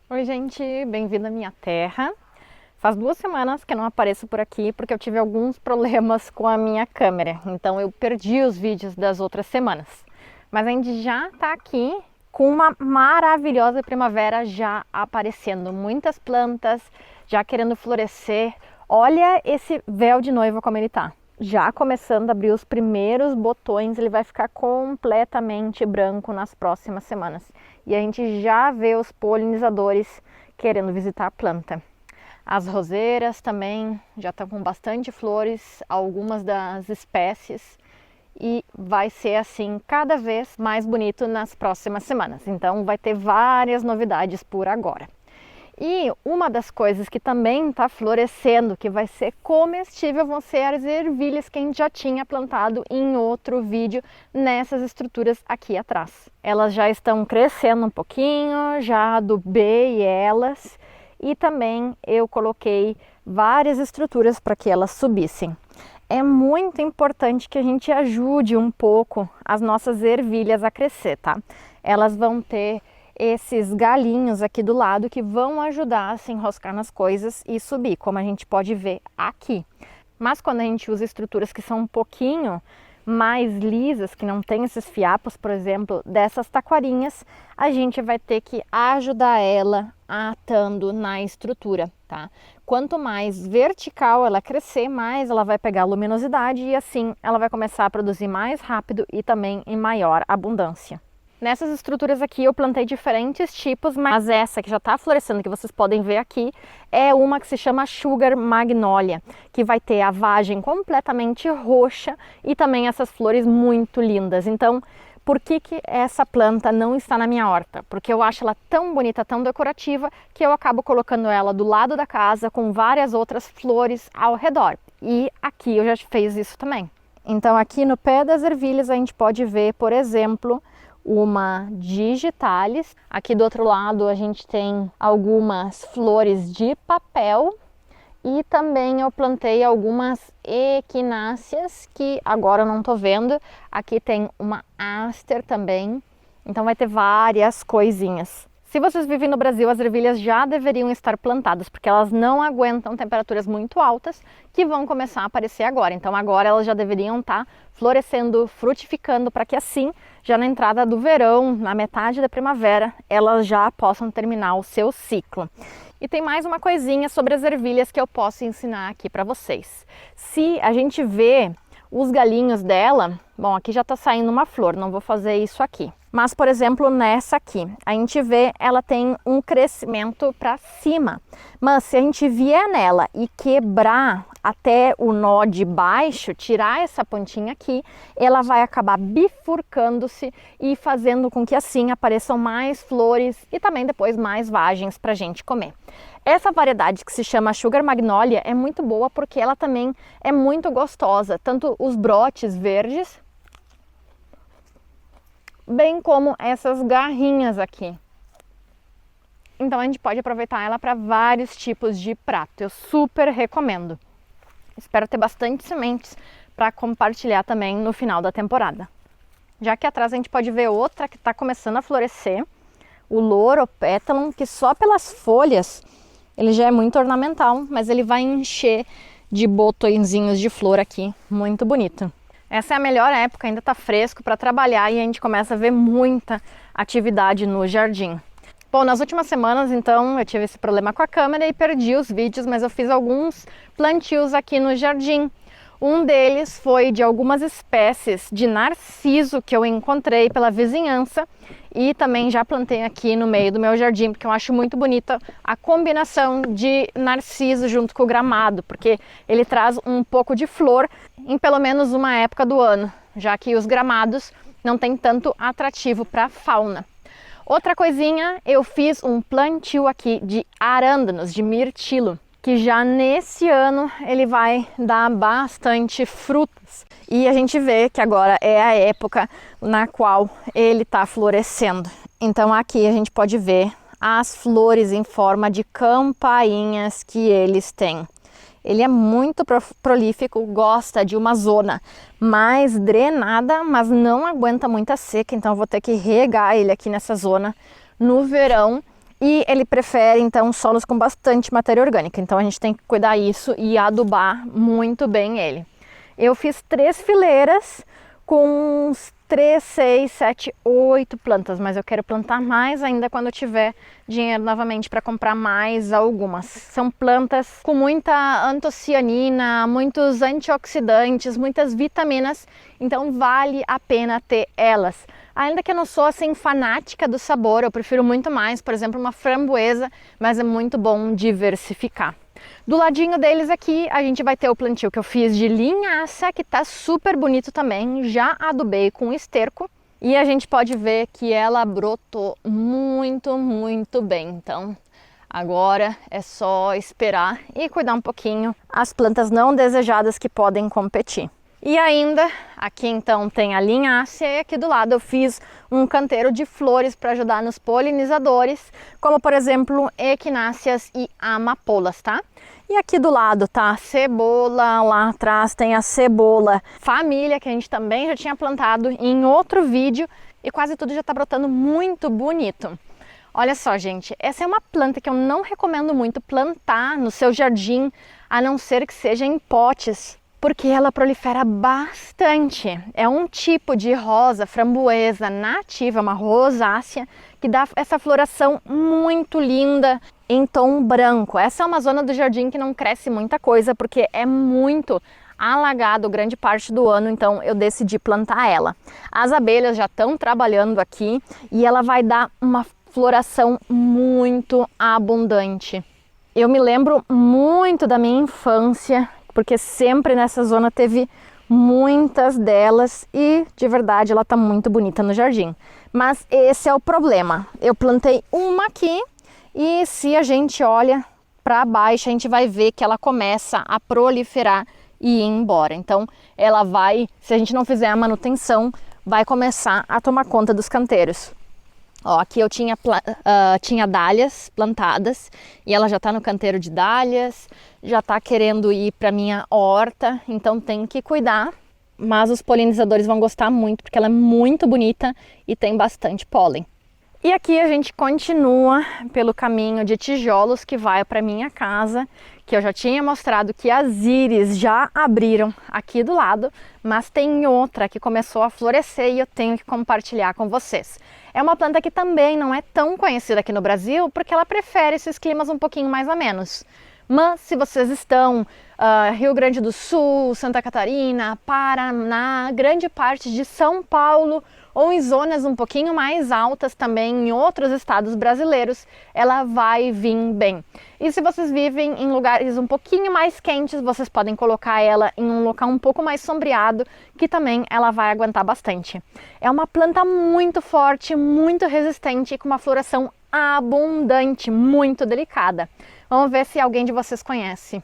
Oi, gente, bem-vindo à minha terra. Faz 2 semanas que eu não apareço por aqui porque eu tive alguns problemas com a minha câmera, então eu perdi os vídeos das outras semanas. Mas a gente já tá aqui com uma maravilhosa primavera já aparecendo, muitas plantas já querendo florescer. Olha esse véu de noiva como ele tá. Já começando a abrir os primeiros botões, ele vai ficar completamente branco nas próximas semanas. E a gente já vê os polinizadores querendo visitar a planta. As roseiras também já estão com bastante flores, algumas das espécies, e vai ser assim cada vez mais bonito nas próximas semanas. Então vai ter várias novidades por agora. E uma das coisas que também está florescendo, que vai ser comestível, vão ser as ervilhas que a gente já tinha plantado em outro vídeo nessas estruturas aqui atrás. Elas já estão crescendo um pouquinho, já adubei elas e também eu coloquei várias estruturas para que elas subissem. É muito importante que a gente ajude um pouco as nossas ervilhas a crescer, tá? Elas vão ter esses galinhos aqui do lado que vão ajudar a se enroscar nas coisas e subir, como a gente pode ver aqui. Mas quando a gente usa estruturas que são um pouquinho mais lisas, que não tem esses fiapos, por exemplo, dessas taquarinhas, a gente vai ter que ajudar ela atando na estrutura, tá? Quanto mais vertical ela crescer, mais ela vai pegar luminosidade e assim ela vai começar a produzir mais rápido e também em maior abundância. Nessas estruturas aqui eu plantei diferentes tipos, mas essa que já está florescendo, que vocês podem ver aqui, é uma que se chama Sugar Magnolia, que vai ter a vagem completamente roxa e também essas flores muito lindas. Então, por que essa planta não está na minha horta? Porque eu acho ela tão bonita, tão decorativa, que eu acabo colocando ela do lado da casa com várias outras flores ao redor. E aqui eu já fiz isso também. Então aqui no pé das ervilhas a gente pode ver, por exemplo, uma digitalis. Aqui do outro lado a gente tem algumas flores de papel e também eu plantei algumas equináceas que agora eu não tô vendo. Aqui tem uma aster também, então vai ter várias coisinhas. Se vocês vivem no Brasil, as ervilhas já deveriam estar plantadas, porque elas não aguentam temperaturas muito altas, que vão começar a aparecer agora. Então agora elas já deveriam estar florescendo, frutificando, para que assim, já na entrada do verão, na metade da primavera, elas já possam terminar o seu ciclo. E tem mais uma coisinha sobre as ervilhas que eu posso ensinar aqui para vocês. Se a gente vê os galinhos dela, bom, aqui já está saindo uma flor, não vou fazer isso aqui. Mas, por exemplo, nessa aqui, a gente vê, ela tem um crescimento para cima. Mas se a gente vier nela e quebrar até o nó de baixo, tirar essa pontinha aqui, ela vai acabar bifurcando-se e fazendo com que assim apareçam mais flores e também depois mais vagens para a gente comer. Essa variedade que se chama Sugar Magnolia é muito boa porque ela também é muito gostosa, tanto os brotes verdes, bem como essas garrinhas aqui. Então a gente pode aproveitar ela para vários tipos de prato. Eu super recomendo. Espero ter bastante sementes para compartilhar também no final da temporada. Já aqui atrás a gente pode ver outra que está começando a florescer, o Loropetalum, que só pelas folhas ele já é muito ornamental, mas ele vai encher de botõezinhos de flor aqui, muito bonito. Essa é a melhor época, ainda está fresco para trabalhar e a gente começa a ver muita atividade no jardim. Bom, nas últimas semanas, então, eu tive esse problema com a câmera e perdi os vídeos, mas eu fiz alguns plantios aqui no jardim. Um deles foi de algumas espécies de narciso que eu encontrei pela vizinhança e também já plantei aqui no meio do meu jardim, porque eu acho muito bonita a combinação de narciso junto com o gramado, porque ele traz um pouco de flor em pelo menos uma época do ano, já que os gramados não têm tanto atrativo para a fauna. Outra coisinha, eu fiz um plantio aqui de arândanos, de mirtilo, que já nesse ano ele vai dar bastante frutas. E a gente vê que agora é a época na qual ele está florescendo. Então aqui a gente pode ver as flores em forma de campainhas que eles têm. Ele é muito prolífico, gosta de uma zona mais drenada, mas não aguenta muita seca, então eu vou ter que regar ele aqui nessa zona no verão. E ele prefere, então, solos com bastante matéria orgânica. Então, a gente tem que cuidar isso e adubar muito bem ele. Eu fiz 3 fileiras com uns 3, 6, 7, 8 plantas, mas eu quero plantar mais ainda quando eu tiver dinheiro novamente para comprar mais algumas. São plantas com muita antocianina, muitos antioxidantes, muitas vitaminas, então vale a pena ter elas. Ainda que eu não sou assim fanática do sabor, eu prefiro muito mais, por exemplo, uma framboesa, mas é muito bom diversificar. Do ladinho deles aqui, a gente vai ter o plantio que eu fiz de linhaça, que tá super bonito também, já adubei com esterco. E a gente pode ver que ela brotou muito, muito bem. Então, agora é só esperar e cuidar um pouquinho as plantas não desejadas que podem competir. E ainda, aqui então tem a linhaça e aqui do lado eu fiz um canteiro de flores para ajudar nos polinizadores, como por exemplo equináceas e amapolas, tá? E aqui do lado tá a cebola, lá atrás tem a cebola família, que a gente também já tinha plantado em outro vídeo e quase tudo já tá brotando muito bonito. Olha só, gente, essa é uma planta que eu não recomendo muito plantar no seu jardim, a não ser que seja em potes, porque ela prolifera bastante. É um tipo de rosa framboesa nativa, uma rosácea, que dá essa floração muito linda em tom branco. Essa é uma zona do jardim que não cresce muita coisa, porque é muito alagado grande parte do ano, então eu decidi plantar ela. As abelhas já estão trabalhando aqui e ela vai dar uma floração muito abundante. Eu me lembro muito da minha infância, porque sempre nessa zona teve muitas delas e de verdade ela tá muito bonita no jardim. Mas esse é o problema. Eu plantei uma aqui e se a gente olha para baixo, a gente vai ver que ela começa a proliferar e ir embora. Então ela vai, se a gente não fizer a manutenção, vai começar a tomar conta dos canteiros. Ó, aqui eu tinha dálias plantadas e ela já está no canteiro de dálias, já está querendo ir para minha horta, então tem que cuidar. Mas os polinizadores vão gostar muito porque ela é muito bonita e tem bastante pólen. E aqui a gente continua pelo caminho de tijolos que vai para minha casa, que eu já tinha mostrado que as íris já abriram aqui do lado, mas tem outra que começou a florescer e eu tenho que compartilhar com vocês. É uma planta que também não é tão conhecida aqui no Brasil, porque ela prefere esses climas um pouquinho mais amenos. Mas se vocês estão Rio Grande do Sul, Santa Catarina, Paraná, grande parte de São Paulo ou em zonas um pouquinho mais altas também em outros estados brasileiros, ela vai vir bem. E se vocês vivem em lugares um pouquinho mais quentes, vocês podem colocar ela em um local um pouco mais sombreado, que também ela vai aguentar bastante. É uma planta muito forte, muito resistente e com uma floração abundante, muito delicada. Vamos ver se alguém de vocês conhece.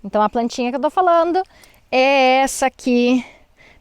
Então a plantinha que eu tô falando é essa aqui,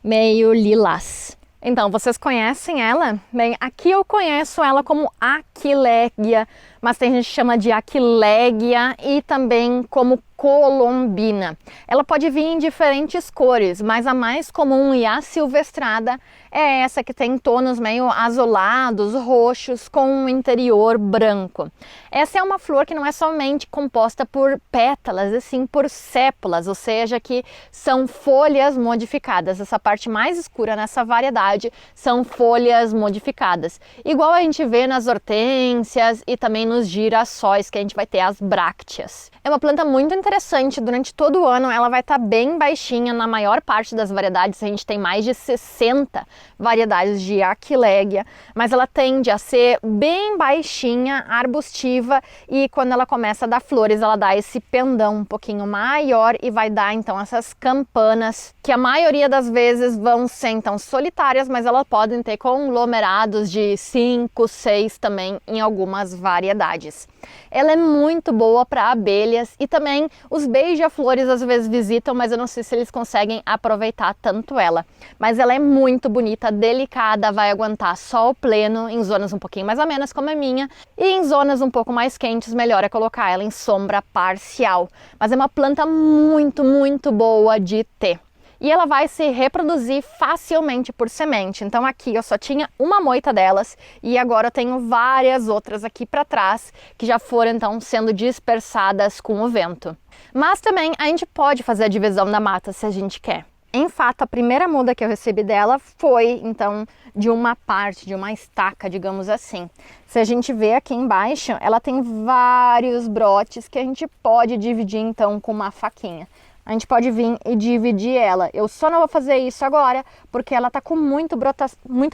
meio lilás. Então, vocês conhecem ela? Bem, aqui eu conheço ela como Aquilegia, mas tem gente que chama de Aquilegia e também como colombina. Ela pode vir em diferentes cores, mas a mais comum e asilvestrada é essa que tem tons meio azulados, roxos, com um interior branco. Essa é uma flor que não é somente composta por pétalas, e sim por sépulas, ou seja, que são folhas modificadas. Essa parte mais escura nessa variedade são folhas modificadas. Igual a gente vê nas hortênsias e também nos girassóis, que a gente vai ter as brácteas. É uma planta muito interessante, durante todo o ano ela vai estar bem baixinha na maior parte das variedades, a gente tem mais de 60 variedades de Aquilegia, mas ela tende a ser bem baixinha, arbustiva e quando ela começa a dar flores ela dá esse pendão um pouquinho maior e vai dar então essas campanas, que a maioria das vezes vão ser então solitárias, mas elas podem ter conglomerados de 5, 6 também em algumas variedades. Ela é muito boa para abelhas e também os beija-flores às vezes visitam, mas eu não sei se eles conseguem aproveitar tanto ela. Mas ela é muito bonita, delicada, vai aguentar sol pleno em zonas um pouquinho mais amenas como a minha e em zonas um pouco mais quentes melhor é colocar ela em sombra parcial. Mas é uma planta muito, muito boa de ter. e ela vai se reproduzir facilmente por semente. Então aqui eu só tinha uma moita delas e agora eu tenho várias outras aqui para trás que já foram então sendo dispersadas com o vento. Mas também a gente pode fazer a divisão da mata se a gente quer. Em fato, a primeira muda que eu recebi dela foi, então, de uma parte, de uma estaca, digamos assim. Se a gente vê aqui embaixo, ela tem vários brotes que a gente pode dividir, então, com uma faquinha. A gente pode vir e dividir ela. Eu só não vou fazer isso agora, porque ela tá com muita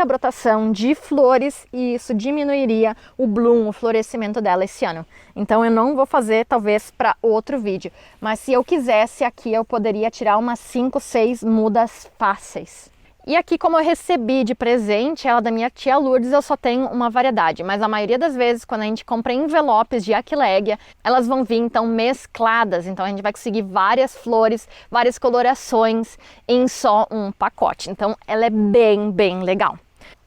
brotação de flores e isso diminuiria o bloom, o florescimento dela esse ano. Então eu não vou fazer, talvez, para outro vídeo. Mas se eu quisesse aqui, eu poderia tirar umas 5, 6 mudas fáceis. E aqui, como eu recebi de presente ela da minha tia Lourdes, eu só tenho uma variedade. Mas a maioria das vezes, quando a gente compra envelopes de Aquilegia, elas vão vir, então, mescladas. Então, a gente vai conseguir várias flores, várias colorações em só um pacote. Então, ela é bem, bem legal.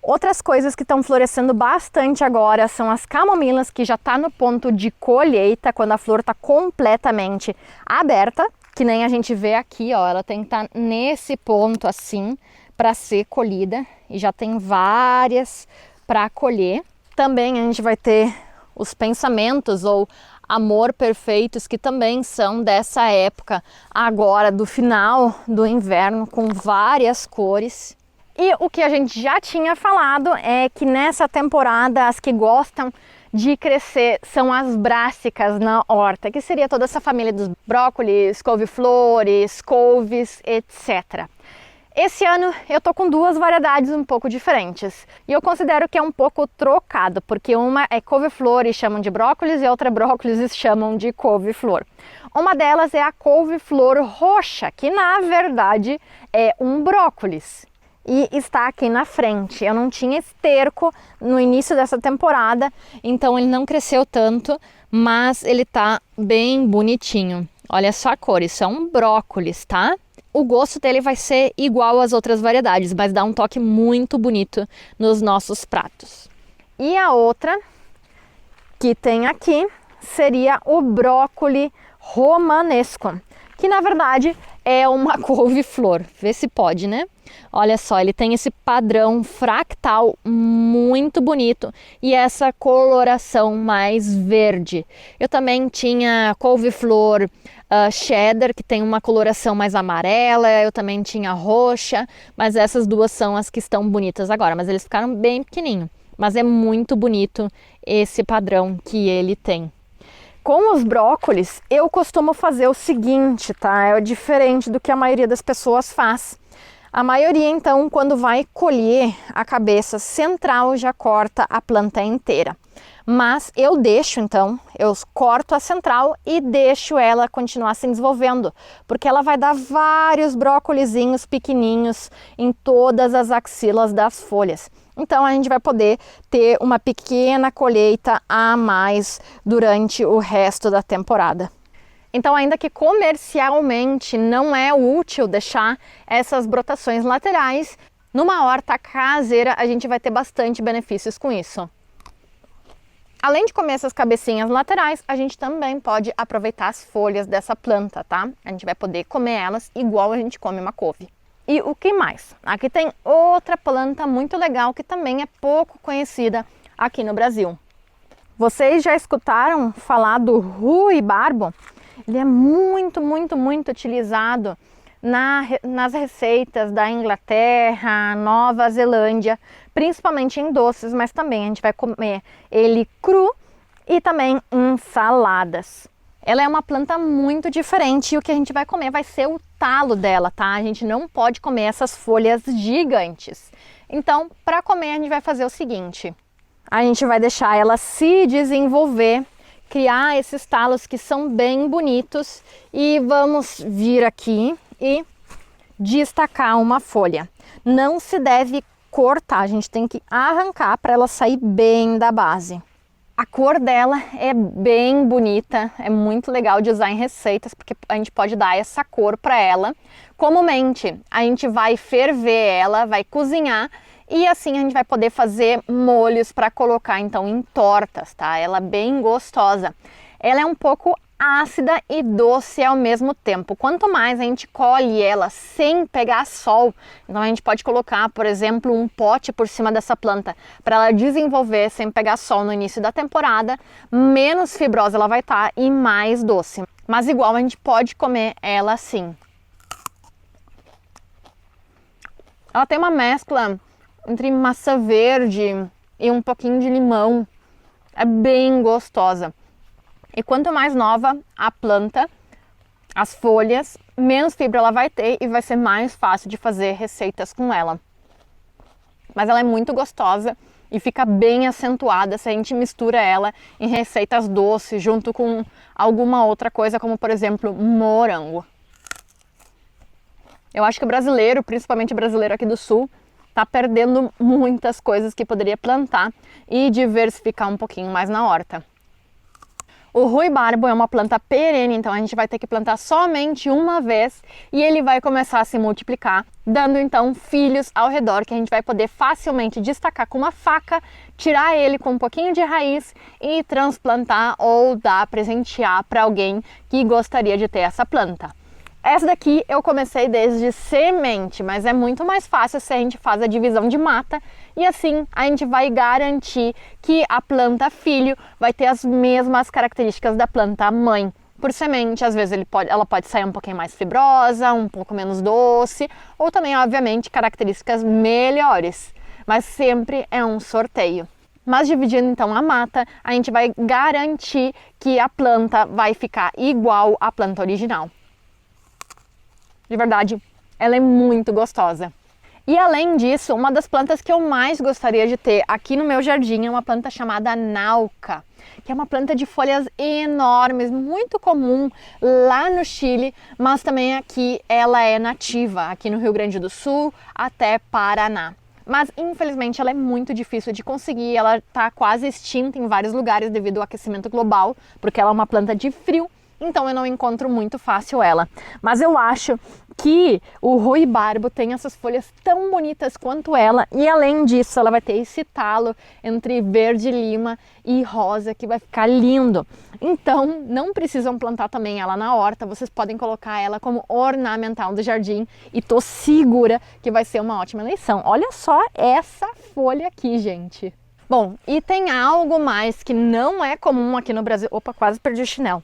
Outras coisas que estão florescendo bastante agora são as camomilas, que já está no ponto de colheita, quando a flor está completamente aberta. Que nem a gente vê aqui, ó, ela tem que estar nesse ponto assim, para ser colhida, e já tem várias para colher. Também a gente vai ter os pensamentos ou amor perfeitos, que também são dessa época agora do final do inverno, com várias cores. E o que a gente já tinha falado é que nessa temporada as que gostam de crescer são as brássicas na horta, que seria toda essa família dos brócolis, couve-flores, couves, etc. Esse ano eu tô com duas variedades um pouco diferentes e eu considero que é um pouco trocado, porque uma é couve-flor e chamam de brócolis e a outra é brócolis e chamam de couve-flor. Uma delas é a couve-flor roxa, que na verdade é um brócolis e está aqui na frente. Eu não tinha esterco no início dessa temporada, então ele não cresceu tanto, mas ele tá bem bonitinho. Olha só a cor, isso é um brócolis, tá? O gosto dele vai ser igual às outras variedades, mas dá um toque muito bonito nos nossos pratos. E a outra que tem aqui seria o brócoli romanesco, que na verdade é uma couve-flor. Vê se pode, né? Olha só, ele tem esse padrão fractal muito bonito e essa coloração mais verde. Eu também tinha couve-flor cheddar, que tem uma coloração mais amarela. Eu também tinha roxa, mas essas duas são as que estão bonitas agora. Mas eles ficaram bem pequenininhos. Mas é muito bonito esse padrão que ele tem. Com os brócolis, eu costumo fazer o seguinte, tá? É diferente do que a maioria das pessoas faz. A maioria, então, quando vai colher a cabeça central, já corta a planta inteira. Mas eu deixo, então, eu corto a central e deixo ela continuar se desenvolvendo, porque ela vai dar vários brócolizinhos pequenininhos em todas as axilas das folhas. Então a gente vai poder ter uma pequena colheita a mais durante o resto da temporada. Então, ainda que comercialmente não é útil deixar essas brotações laterais, numa horta caseira a gente vai ter bastante benefícios com isso. Além de comer essas cabecinhas laterais, a gente também pode aproveitar as folhas dessa planta, tá? A gente vai poder comer elas igual a gente come uma couve. E o que mais? Aqui tem outra planta muito legal que também é pouco conhecida aqui no Brasil. Vocês já escutaram falar do ruibarbo? Ele é muito utilizado nas receitas da Inglaterra, Nova Zelândia, principalmente em doces, mas também a gente vai comer ele cru e também em saladas. Ela é uma planta muito diferente e o que a gente vai comer vai ser o talo dela, tá? A gente não pode comer essas folhas gigantes. Então, para comer, a gente vai fazer o seguinte: a gente vai deixar ela se desenvolver, criar esses talos que são bem bonitos e vamos vir aqui e destacar uma folha. Não se deve cortar, a gente tem que arrancar para ela sair bem da base. A cor dela é bem bonita, é muito legal de usar em receitas, porque a gente pode dar essa cor para ela. Comumente, a gente vai ferver ela, vai cozinhar, e assim a gente vai poder fazer molhos para colocar então em tortas, tá? Ela é bem gostosa. Ela é um pouco ácida e doce ao mesmo tempo. Quanto mais a gente colhe ela sem pegar sol, então a gente pode colocar, por exemplo, um pote por cima dessa planta para ela desenvolver sem pegar sol no início da temporada, menos fibrosa ela vai estar e mais doce. Mas igual a gente pode comer ela assim. Ela tem uma mescla entre maçã verde e um pouquinho de limão. É bem gostosa. E quanto mais nova a planta, as folhas, menos fibra ela vai ter e vai ser mais fácil de fazer receitas com ela. Mas ela é muito gostosa e fica bem acentuada se a gente mistura ela em receitas doces junto com alguma outra coisa, como por exemplo morango. Eu acho que o brasileiro, principalmente o brasileiro aqui do sul, tá perdendo muitas coisas que poderia plantar e diversificar um pouquinho mais na horta. O ruibarbo é uma planta perene, então a gente vai ter que plantar somente uma vez e ele vai começar a se multiplicar, dando então filhos ao redor que a gente vai poder facilmente destacar com uma faca, tirar ele com um pouquinho de raiz e transplantar ou dar, presentear para alguém que gostaria de ter essa planta. Essa daqui eu comecei desde semente, mas é muito mais fácil se a gente faz a divisão de mata e assim a gente vai garantir que a planta filho vai ter as mesmas características da planta mãe. Por semente, às vezes ela pode sair um pouquinho mais fibrosa, um pouco menos doce, ou também, obviamente, características melhores, mas sempre é um sorteio. Mas dividindo então a mata, a gente vai garantir que a planta vai ficar igual à planta original. De verdade, ela é muito gostosa. E além disso, uma das plantas que eu mais gostaria de ter aqui no meu jardim é uma planta chamada nauca, que é uma planta de folhas enormes, muito comum lá no Chile, mas também aqui ela é nativa, aqui no Rio Grande do Sul até Paraná. Mas infelizmente ela é muito difícil de conseguir, ela está quase extinta em vários lugares devido ao aquecimento global, porque ela é uma planta de frio. Então eu não encontro muito fácil ela. Mas eu acho que o ruibarbo tem essas folhas tão bonitas quanto ela. E além disso, ela vai ter esse talo entre verde lima e rosa que vai ficar lindo. Então não precisam plantar também ela na horta. Vocês podem colocar ela como ornamental do jardim. E tô segura que vai ser uma ótima eleição. Olha só essa folha aqui, gente. Bom, e tem algo mais que não é comum aqui no Brasil. Opa, quase perdi o chinelo.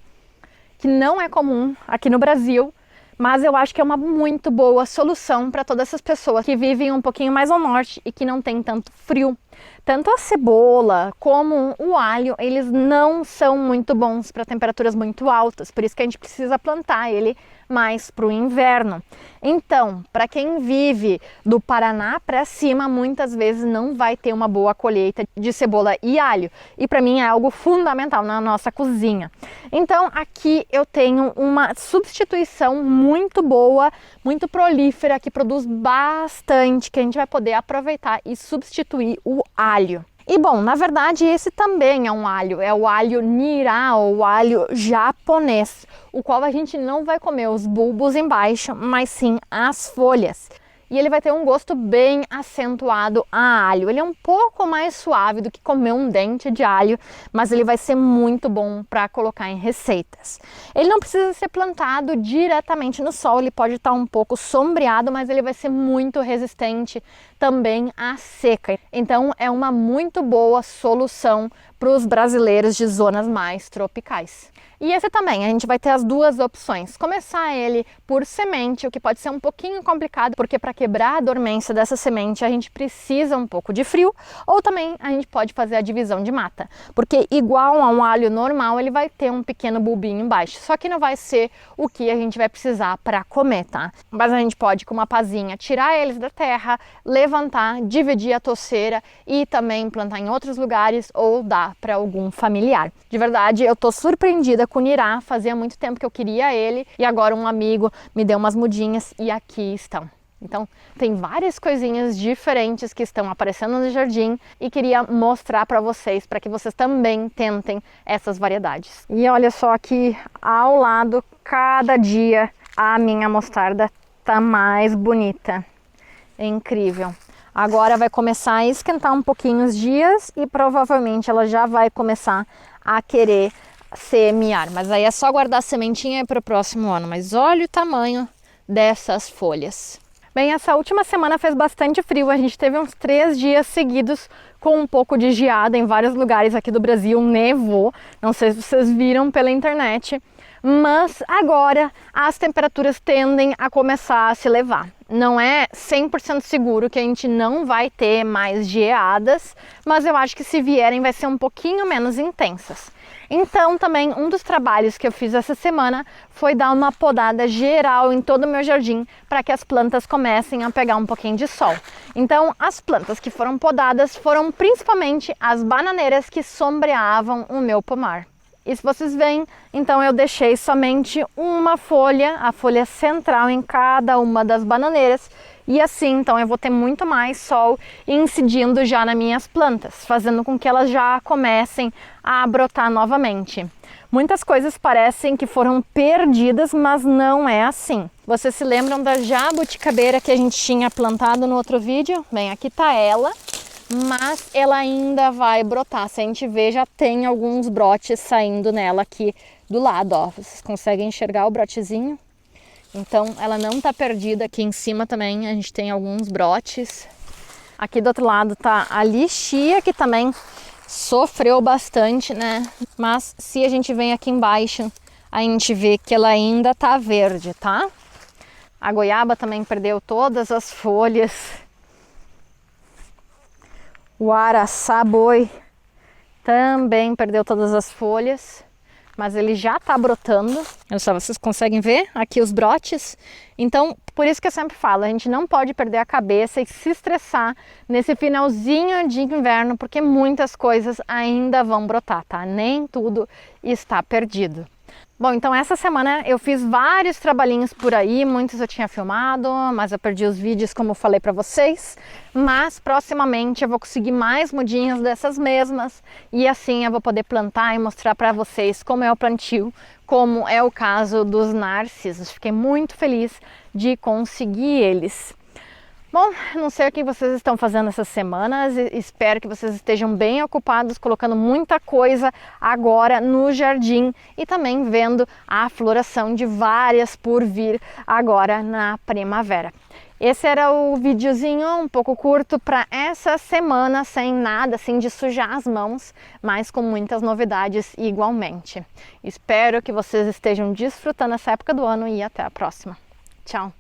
Que não é comum aqui no Brasil, mas eu acho que é uma muito boa solução para todas essas pessoas que vivem um pouquinho mais ao norte e que não tem tanto frio. Tanto a cebola como o alho, eles não são muito bons para temperaturas muito altas, por isso que a gente precisa plantar ele mais para o inverno. Então, para quem vive do Paraná para cima, muitas vezes não vai ter uma boa colheita de cebola e alho. E para mim é algo fundamental na nossa cozinha. Então, aqui eu tenho uma substituição muito boa, muito prolífera, que produz bastante, que a gente vai poder aproveitar e substituir o alho. E bom, na verdade esse também é um alho, é o alho nirá ou o alho japonês, o qual a gente não vai comer os bulbos embaixo, mas sim as folhas. E ele vai ter um gosto bem acentuado a alho. Ele é um pouco mais suave do que comer um dente de alho, mas ele vai ser muito bom para colocar em receitas. Ele não precisa ser plantado diretamente no sol, ele pode estar um pouco sombreado, mas ele vai ser muito resistente também à seca. Então é uma muito boa solução para os brasileiros de zonas mais tropicais. E esse também, a gente vai ter as duas opções. Começar ele por semente, o que pode ser um pouquinho complicado, porque para quebrar a dormência dessa semente a gente precisa um pouco de frio, ou também a gente pode fazer a divisão de mata, porque igual a um alho normal, ele vai ter um pequeno bulbinho embaixo, só que não vai ser o que a gente vai precisar para comer, tá? Mas a gente pode, com uma pazinha, tirar eles da terra, levantar, dividir a toceira e também plantar em outros lugares ou dar para algum familiar. De verdade, eu tô surpreendida com o nirá, fazia muito tempo que eu queria ele e agora um amigo me deu umas mudinhas e aqui estão. Então tem várias coisinhas diferentes que estão aparecendo no jardim e queria mostrar para vocês que vocês também tentem essas variedades. E olha só aqui ao lado, cada dia a minha mostarda tá mais bonita. É incrível. Agora vai começar a esquentar um pouquinho os dias e provavelmente ela já vai começar a querer semear, mas aí é só guardar a sementinha para o próximo ano. Mas olha o tamanho dessas folhas. Bem, essa última semana fez bastante frio, a gente teve uns 3 dias seguidos com um pouco de geada em vários lugares aqui do Brasil, nevou, não sei se vocês viram pela internet, mas agora as temperaturas tendem a começar a se elevar. Não é 100% seguro que a gente não vai ter mais geadas, mas eu acho que se vierem vai ser um pouquinho menos intensas. Então também um dos trabalhos que eu fiz essa semana foi dar uma podada geral em todo o meu jardim para que as plantas comecem a pegar um pouquinho de sol. Então as plantas que foram podadas foram principalmente as bananeiras que sombreavam o meu pomar. E se vocês veem, então eu deixei somente uma folha, a folha central em cada uma das bananeiras. E assim, então eu vou ter muito mais sol incidindo já nas minhas plantas, fazendo com que elas já comecem a brotar novamente. Muitas coisas parecem que foram perdidas, mas não é assim. Vocês se lembram da jabuticabeira que a gente tinha plantado no outro vídeo? Bem, aqui tá ela, mas ela ainda vai brotar. Se a gente ver, já tem alguns brotes saindo nela aqui do lado, ó. Vocês conseguem enxergar o brotezinho? Então ela não tá perdida. Aqui em cima também a gente tem alguns brotes. Aqui do outro lado tá a lixia, que também sofreu bastante, né? Mas se a gente vem aqui embaixo, a gente vê que ela ainda tá verde, tá? A goiaba também perdeu todas as folhas. O araçá-boi também perdeu todas as folhas, mas ele já tá brotando. Olha só, vocês conseguem ver aqui os brotes? Então, por isso que eu sempre falo, a gente não pode perder a cabeça e se estressar nesse finalzinho de inverno, porque muitas coisas ainda vão brotar, tá? Nem tudo está perdido. Bom, então essa semana eu fiz vários trabalhinhos por aí, muitos eu tinha filmado, mas eu perdi os vídeos como eu falei para vocês. Mas proximamente eu vou conseguir mais mudinhas dessas mesmas e assim eu vou poder plantar e mostrar para vocês como é o plantio, como é o caso dos narcisos. Fiquei muito feliz de conseguir eles. Bom, não sei o que vocês estão fazendo essas semanas, espero que vocês estejam bem ocupados, colocando muita coisa agora no jardim e também vendo a floração de várias por vir agora na primavera. Esse era o videozinho um pouco curto para essa semana, sem nada assim de sujar as mãos, mas com muitas novidades igualmente. Espero que vocês estejam desfrutando essa época do ano e até a próxima. Tchau!